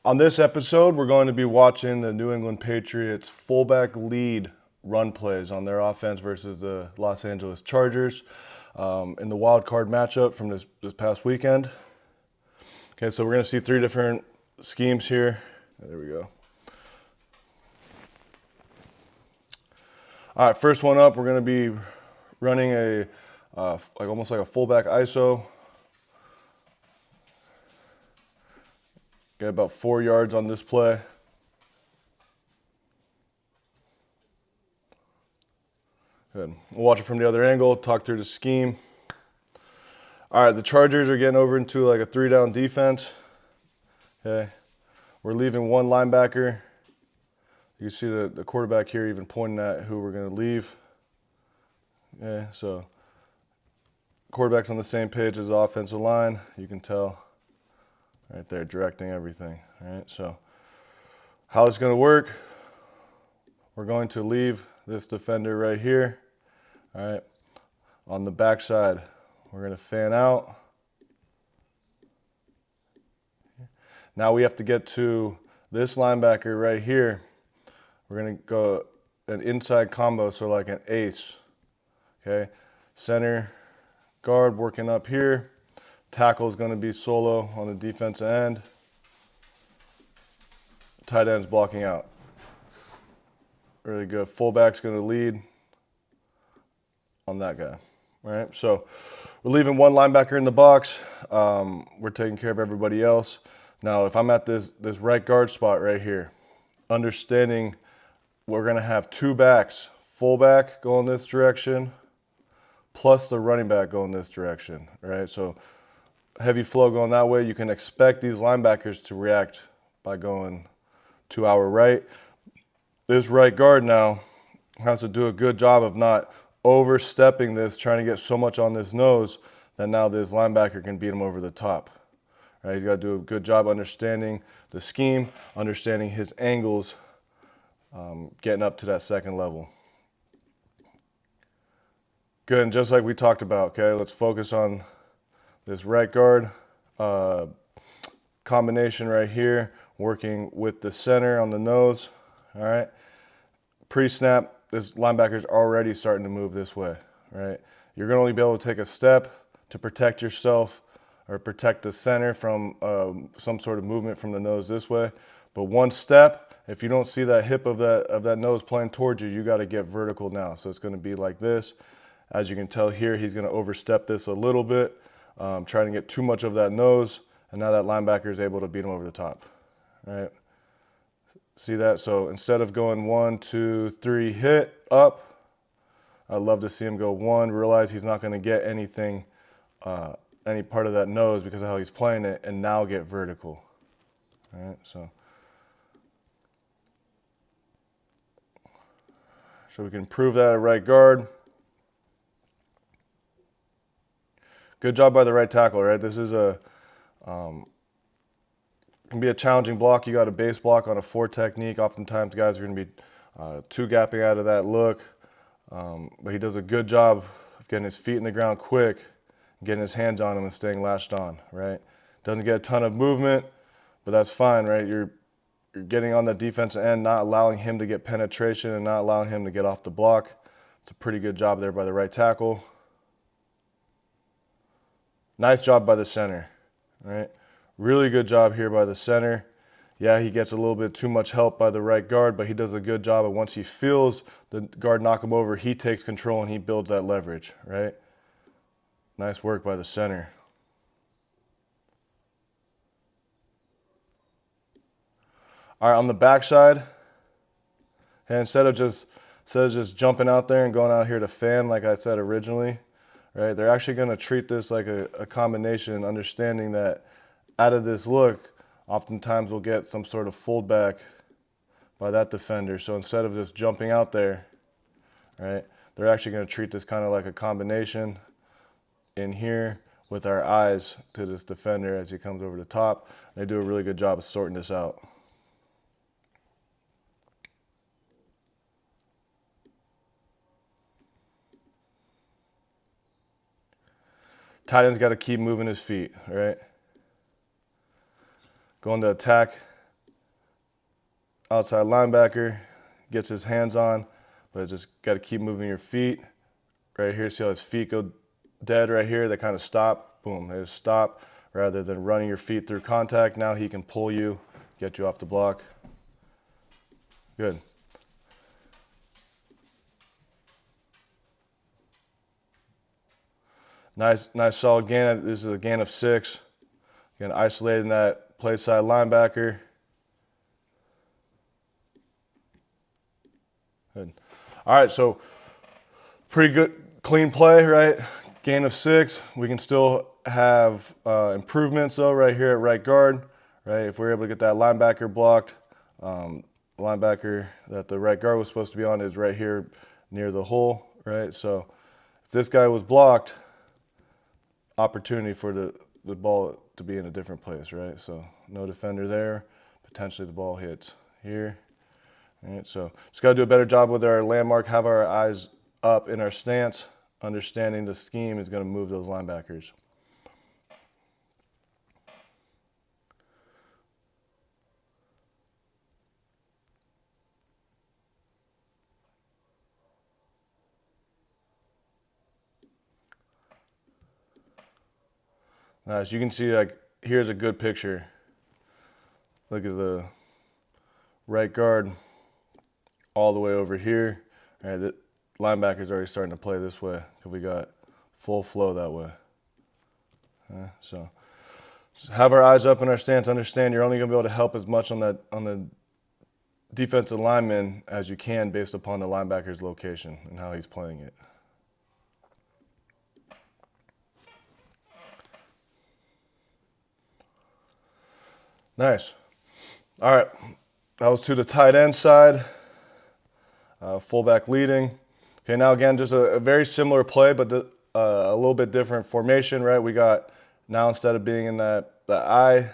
On this episode, we're going to be watching the New England Patriots fullback lead run plays on their offense versus the Los Angeles Chargers in the wild card matchup from this past weekend. Okay, so we're going to see three different schemes here. There we go. All right, first one up, we're going to be running a almost like a fullback ISO. Get about 4 yards on this play. Good. We'll watch it from the other angle, talk through the scheme. All right, the Chargers are getting over into like a 3-down defense. Okay, we're leaving one linebacker. You can see the quarterback here even pointing at who we're going to leave. Okay, so quarterback's on the same page as the offensive line. You can tell right there, directing everything. All right, so how it's going to work, we're going to leave this defender right here. All right, on the backside, we're going to fan out. Now we have to get to this linebacker right here. We're going to go an inside combo, so like an ace. Okay, center guard working up here. Tackle is going to be solo on the defensive end. Tight end's blocking out. Really good. Fullback's going to lead on that guy. All right, so we're leaving one linebacker in the box. We're taking care of everybody else. Now, if I'm at this right guard spot right here, understanding we're going to have two backs, fullback going this direction, plus the running back going this direction, right? So heavy flow going that way, you can expect these linebackers to react by going to our right. This right guard now has to do a good job of not overstepping this, trying to get so much on this nose that now this linebacker can beat him over the top. Right? He's got to do a good job understanding the scheme, understanding his angles, getting up to that second level. Good, and just like we talked about, okay, let's focus on this right guard combination right here, working with the center on the nose. All right, pre-snap, this linebacker's already starting to move this way. Right, you're going to only be able to take a step to protect yourself or protect the center from some sort of movement from the nose this way. But one step, if you don't see that hip of that nose playing towards you, you got to get vertical now. So it's going to be like this. As you can tell here, he's going to overstep this a little bit, trying to get too much of that nose, and now that linebacker is able to beat him over the top. All right, see that? So instead of going 1, 2, 3, hit, up, I'd love to see him go 1, realize he's not going to get anything, any part of that nose because of how he's playing it, and now get vertical. All right, so we can prove that at right guard. Good job by the right tackle, right? This is can be a challenging block. You got a base block on a 4 technique. Oftentimes guys are going to be 2 gapping out of that look. But he does a good job of getting his feet in the ground quick, getting his hands on him and staying latched on, right? Doesn't get a ton of movement, but that's fine, right? You're getting on the defensive end, not allowing him to get penetration and not allowing him to get off the block. It's a pretty good job there by the right tackle. Nice job by the center, right? Really good job here by the center. Yeah, he gets a little bit too much help by the right guard, but he does a good job. And once he feels the guard knock him over, he takes control and he builds that leverage, right? Nice work by the center. All right, on the backside, and instead of just jumping out there and going out here to fan, like I said originally, right? They're actually going to treat this like a combination, understanding that out of this look, oftentimes we'll get some sort of fold back by that defender. So instead of just jumping out there, right, they're actually going to treat this kind of like a combination in here with our eyes to this defender as he comes over the top. They do a really good job of sorting this out. Tight end's got to keep moving his feet, right? Going to attack outside linebacker gets his hands on, but just got to keep moving your feet. Right here, see how his feet go dead right here? They kind of stop. Boom, they just stop rather than running your feet through contact. Now he can pull you, get you off the block. Good. Nice solid gain. This is a gain of 6. Again, isolating that play side linebacker. Good. All right, so pretty good, clean play, right? Gain of 6. We can still have improvements though right here at right guard, right? If we're able to get that linebacker blocked, linebacker that the right guard was supposed to be on is right here near the hole, right? So if this guy was blocked, opportunity for the ball to be in a different place, right? So no defender there, potentially the ball hits here. All right, so just got to do a better job with our landmark, have our eyes up in our stance, understanding the scheme is going to move those linebackers. Now, as you can see, like here's a good picture. Look at the right guard all the way over here. All right, the linebacker's already starting to play this way because we got full flow that way. So just have our eyes up in our stance. Understand you're only going to be able to help as much on the defensive lineman as you can based upon the linebacker's location and how he's playing it. Nice. All right, that was to the tight end side. Fullback leading. Okay, now again, just a very similar play, but a little bit different formation, right? We got now instead of being in the I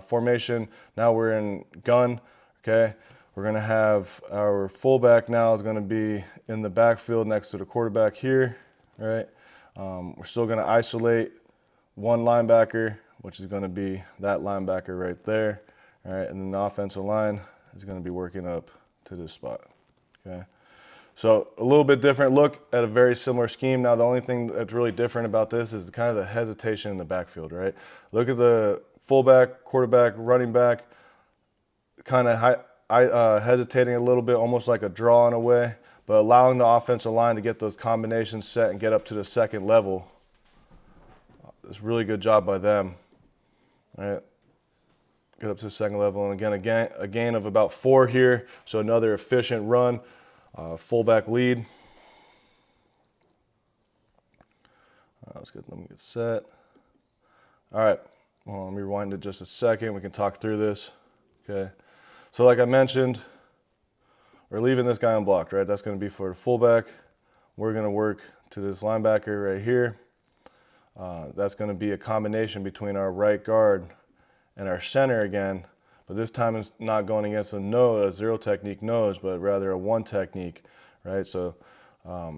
formation, now we're in gun. Okay, we're gonna have our fullback now is gonna be in the backfield next to the quarterback here, right? We're still gonna isolate one linebacker, which is gonna be that linebacker right there. All right, and then the offensive line is gonna be working up to this spot. Okay, so a little bit different look at a very similar scheme. Now the only thing that's really different about this is kind of the hesitation in the backfield, right? Look at the fullback, quarterback, running back, kind of hesitating a little bit, almost like a draw in a way, but allowing the offensive line to get those combinations set and get up to the second level. It's a really good job by them. All right. Get up to the second level, and again, a gain of about 4 here, so another efficient run, fullback lead. Let me get set. All right, well, let me rewind it just a second. We can talk through this. Okay, so like I mentioned, we're leaving this guy unblocked, right? That's going to be for the fullback. We're going to work to this linebacker right here. That's going to be a combination between our right guard and our center again, but this time it's not going against a zero technique nose, but rather a one technique, right? So a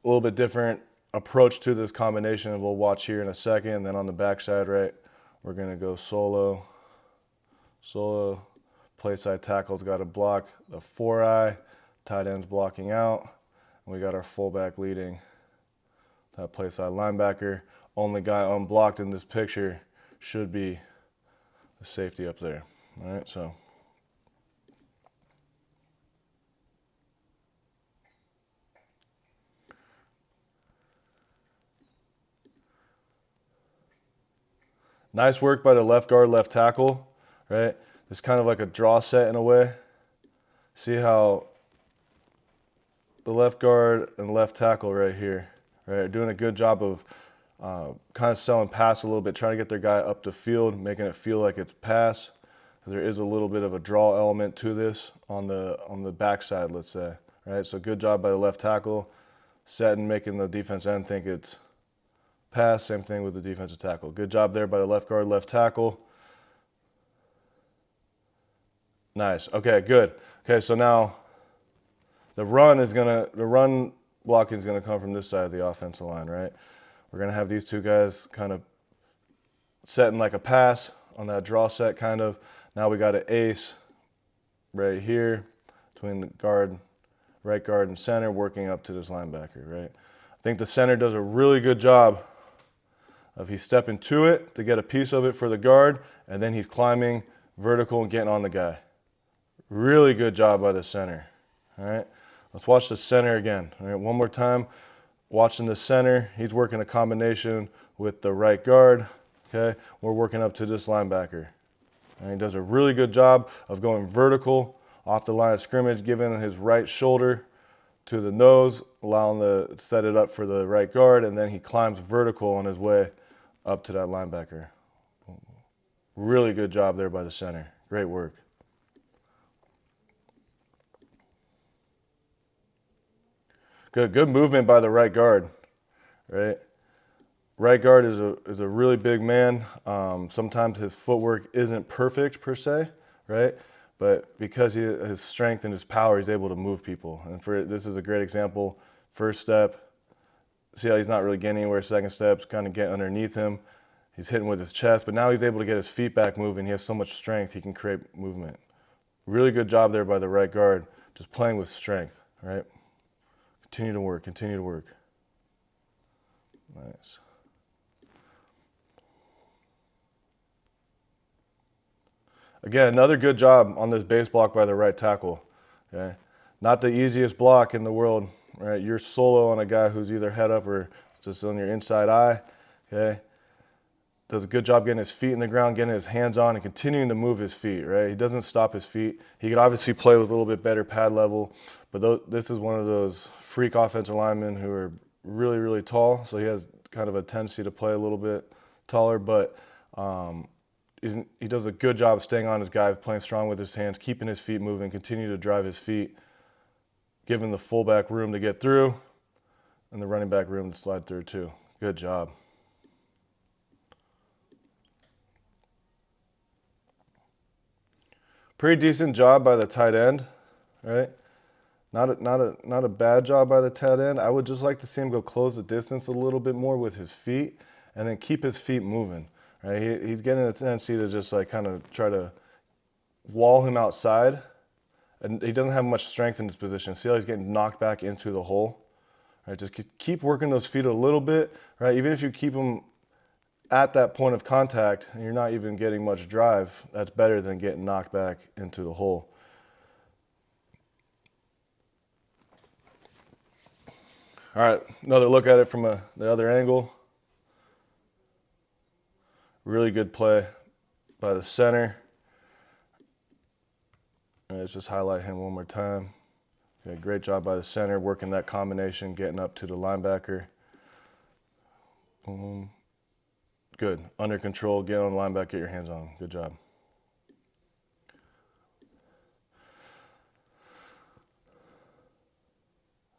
little bit different approach to this combination, and we'll watch here in a second. And then on the backside, right, we're gonna go solo, play side tackle's got to block the 4-eye, tight end's blocking out, and we got our fullback leading that play side linebacker. Only guy unblocked in this picture should be the safety up there. All right, so nice work by the left guard, left tackle, right? It's kind of like a draw set in a way. See how the left guard and left tackle right here, right, are doing a good job of kind of selling pass a little bit, trying to get their guy up the field, making it feel like it's pass. There is a little bit of a draw element to this on the backside, let's say, right? So good job by the left tackle, setting, making the defense end think it's pass. Same thing with the defensive tackle. Good job there by the left guard, left tackle. Nice. Okay, good. Okay, so now the run blocking is gonna come from this side of the offensive line, right? We're gonna have these two guys kind of setting like a pass on that draw set kind of. Now we got an ace right here between the guard, right guard and center, working up to this linebacker, right? I think the center does a really good job of he's stepping to it to get a piece of it for the guard, and then he's climbing vertical and getting on the guy. Really good job by the center. All right, let's watch the center again. All right, one more time. Watching the center, he's working a combination with the right guard. Okay, we're working up to this linebacker. And he does a really good job of going vertical off the line of scrimmage, giving his right shoulder to the nose, allowing to set it up for the right guard, and then he climbs vertical on his way up to that linebacker. Really good job there by the center. Great work. Good movement by the right guard, right? Right guard is a really big man. Sometimes his footwork isn't perfect per se, right? But because his strength and his power, he's able to move people. And this is a great example. First step, see how he's not really getting anywhere. Second step's kind of getting underneath him. He's hitting with his chest, but now he's able to get his feet back moving. He has so much strength, he can create movement. Really good job there by the right guard, just playing with strength, right? Continue to work, continue to work. Nice. Again, another good job on this base block by the right tackle. Okay, not the easiest block in the world, right? You're solo on a guy who's either head up or just on your inside eye. Okay, does a good job getting his feet in the ground, getting his hands on, and continuing to move his feet. Right, he doesn't stop his feet. He could obviously play with a little bit better pad level, but this is one of those freak offensive linemen who are really, really tall. So he has kind of a tendency to play a little bit taller, but he does a good job of staying on his guy, playing strong with his hands, keeping his feet moving, continue to drive his feet, giving the fullback room to get through, and the running back room to slide through too. Good job. Pretty decent job by the tight end, right? Not a bad job by the tight end. I would just like to see him go close the distance a little bit more with his feet, and then keep his feet moving. Right? He's getting a tendency to just like kind of try to wall him outside, and he doesn't have much strength in his position. See how he's getting knocked back into the hole? Right? Just keep working those feet a little bit, right? Even if you keep them at that point of contact and you're not even getting much drive, that's better than getting knocked back into the hole. All right, another look at it from the other angle. Really good play by the center. Let's just highlight him one more time. Okay, great job by the center, working that combination, getting up to the linebacker. Boom. Good. Under control, get on the linebacker, get your hands on him. Good job.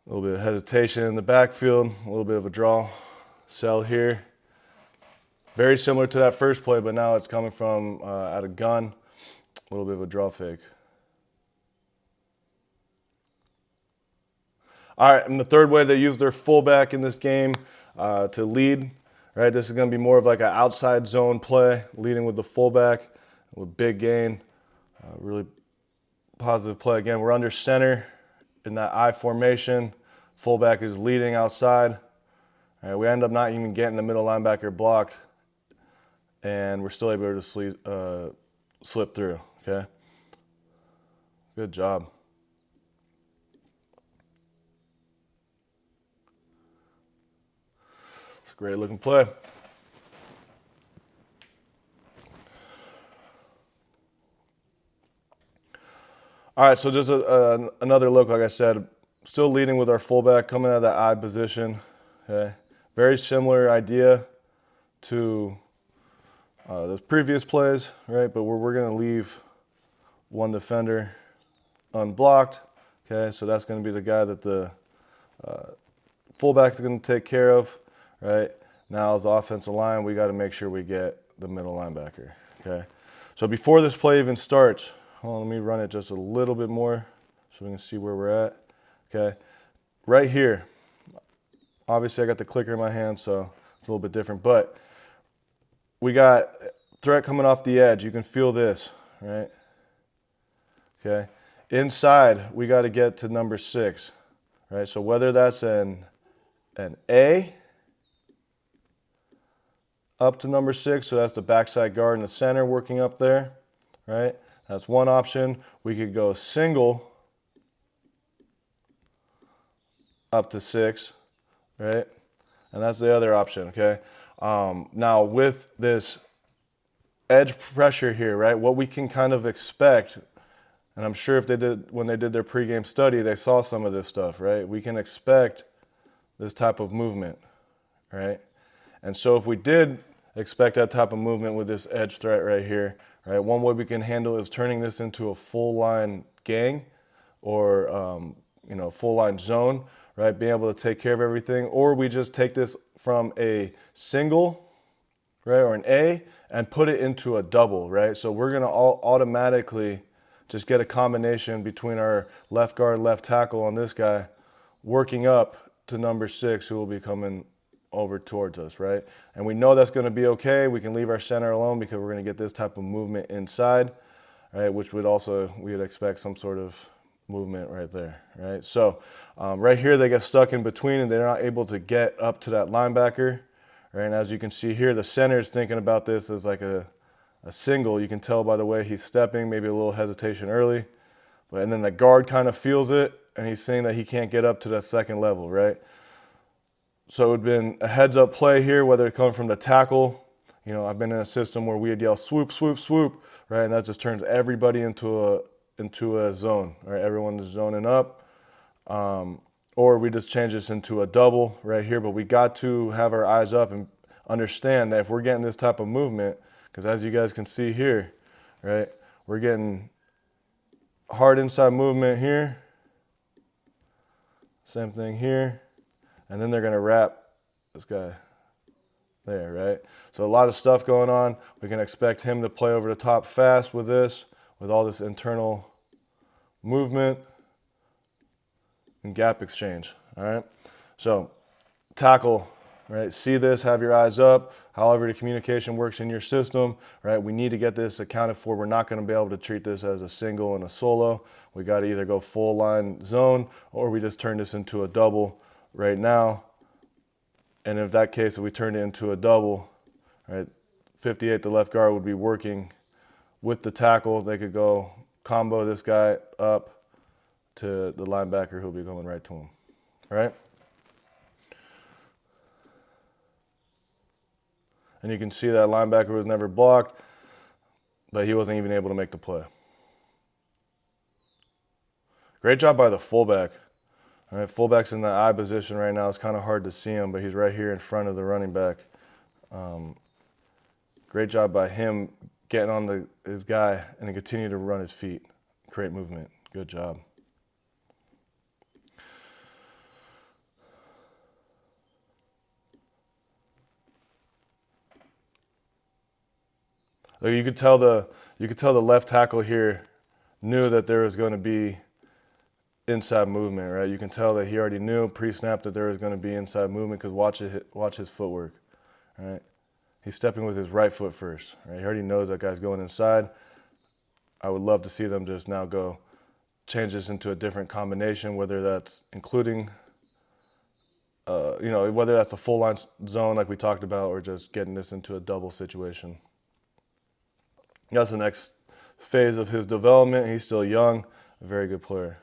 A little bit of hesitation in the backfield, a little bit of a draw. Sell here. Very similar to that first play, but now it's coming from out of gun. A little bit of a draw fake. All right, and the third way they use their fullback in this game to lead. Right, this is going to be more of like an outside zone play, leading with the fullback with big gain. Really positive play. Again, we're under center in that I formation. Fullback is leading outside. All right, we end up not even getting the middle linebacker blocked, and we're still able to slip through. Okay, good job. It's a great looking play. All right, so just another look, like I said, still leading with our fullback, coming out of that I position. Okay, very similar idea to those previous plays, right? But we're going to leave one defender unblocked. Okay, so that's going to be the guy that the fullback is going to take care of, right? Now as the offensive line, we got to make sure we get the middle linebacker. Okay, so before this play even starts, hold on, let me run it just a little bit more so we can see where we're at. Okay, right here, obviously I got the clicker in my hand, so it's a little bit different, but we got threat coming off the edge. You can feel this, right? Okay, inside, we got to get to number 6, right? So whether that's an A up to number 6, so that's the backside guard in the center working up there, right? That's one option. We could go single up to 6, right? And that's the other option, okay? Now with this edge pressure here, right, what we can kind of expect, and I'm sure if they did, when they did their pregame study, they saw some of this stuff, right? We can expect this type of movement, right? And so if we did expect that type of movement with this edge threat right here, right, one way we can handle is turning this into a full line gang or, full line zone, right? Being able to take care of everything. Or we just take this from a single, right, or an A and put it into a double, right? So we're going to automatically just get a combination between our left guard, left tackle on this guy working up to number 6 who will be coming over towards us, right? And we know that's going to be okay. We can leave our center alone because we're going to get this type of movement inside, right? Which we would expect some sort of movement right there, right? So right here, they get stuck in between and they're not able to get up to that linebacker, right? And as you can see here, the center is thinking about this as like a single. You can tell by the way he's stepping, maybe a little hesitation early, and then the guard kind of feels it and he's saying that he can't get up to that second level, right? So it would have been a heads up play here, whether it comes from the tackle. I've been in a system where we'd yell swoop, swoop, swoop, right? And that just turns everybody into a zone, right? Everyone is zoning up. Or we just change this into a double right here, but we got to have our eyes up and understand that if we're getting this type of movement, because as you guys can see here, right, we're getting hard inside movement here. Same thing here. And then they're going to wrap this guy there, right? So a lot of stuff going on. We can expect him to play over the top fast with this, with all this internal movement and gap exchange, all right? So tackle, right? See this, have your eyes up. However the communication works in your system, right? We need to get this accounted for. We're not going to be able to treat this as a single and a solo. We got to either go full line zone or we just turn this into a double right now. And in that case, if we turn it into a double, right, 58, the left guard would be working with the tackle. They could go combo this guy up to the linebacker who'll be going right to him, right? And you can see that linebacker was never blocked, but he wasn't even able to make the play. Great job by the fullback. All right, fullback's in the I position right now. It's kind of hard to see him, but he's right here in front of the running back. Great job by him getting on his guy and continue to run his feet, create movement. Good job. Like you could tell the left tackle here knew that there was going to be inside movement, right? You can tell that he already knew pre-snap that there was going to be inside movement because watch his footwork, right? He's stepping with his right foot first, right? He already knows that guy's going inside. I would love to see them just now go change this into a different combination, whether that's including, whether that's a full line zone like we talked about or just getting this into a double situation. That's the next phase of his development. He's still young, a very good player.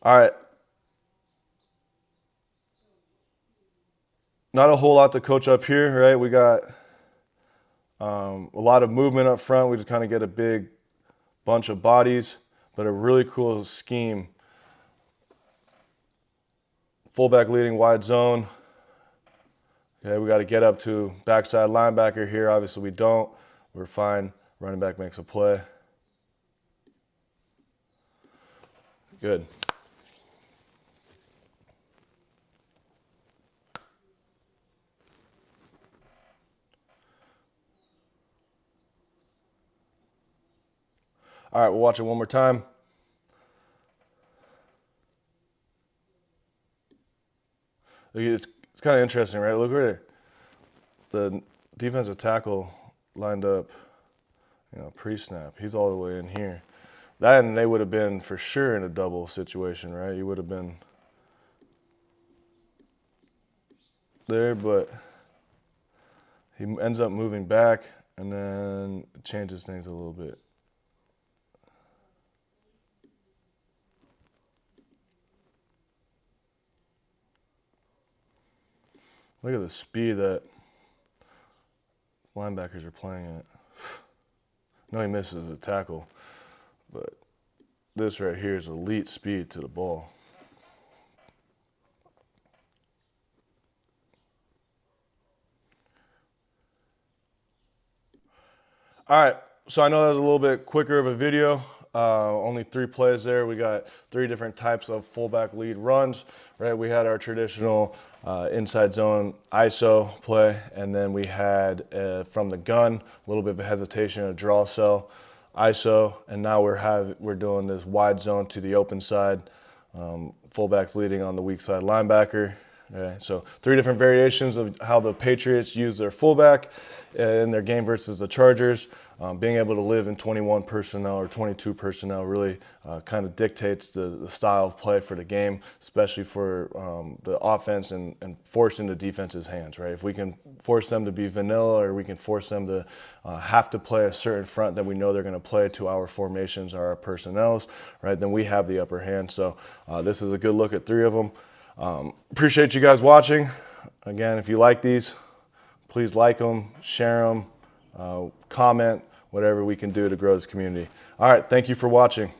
All right. Not a whole lot to coach up here, right? We got a lot of movement up front. We just kind of get a big bunch of bodies, but a really cool scheme. Fullback leading wide zone. Okay, we got to get up to backside linebacker here. Obviously we don't. We're fine. Running back makes a play. Good. All right, we'll watch it one more time. It's kind of interesting, right? Look where the defensive tackle lined up You know, pre-snap. He's all the way in here. That and they would have been for sure in a double situation, right? You would have been there, but he ends up moving back and then changes things a little bit. Look at the speed that linebackers are playing at. No, he misses a tackle, but this right here is elite speed to the ball. All right, so I know that was a little bit quicker of a video. Only 3 plays there. We got 3 different types of fullback lead runs, right? We had our traditional inside zone ISO play, and then we had from the gun a little bit of a hesitation, a draw cell, ISO, and now we're doing this wide zone to the open side, fullbacks leading on the weak side linebacker. Okay, so 3 different variations of how the Patriots use their fullback in their game versus the Chargers. Being able to live in 21 personnel or 22 personnel really kind of dictates the style of play for the game, especially for the offense and forcing the defense's hands, right? If we can force them to be vanilla, or we can force them to have to play a certain front that we know they're going to play to our formations or our personnels, right, then we have the upper hand. So this is a good look at 3 of them. Appreciate you guys watching. Again, if you like these, please like them, share them, comment, whatever we can do to grow this community. All right, thank you for watching.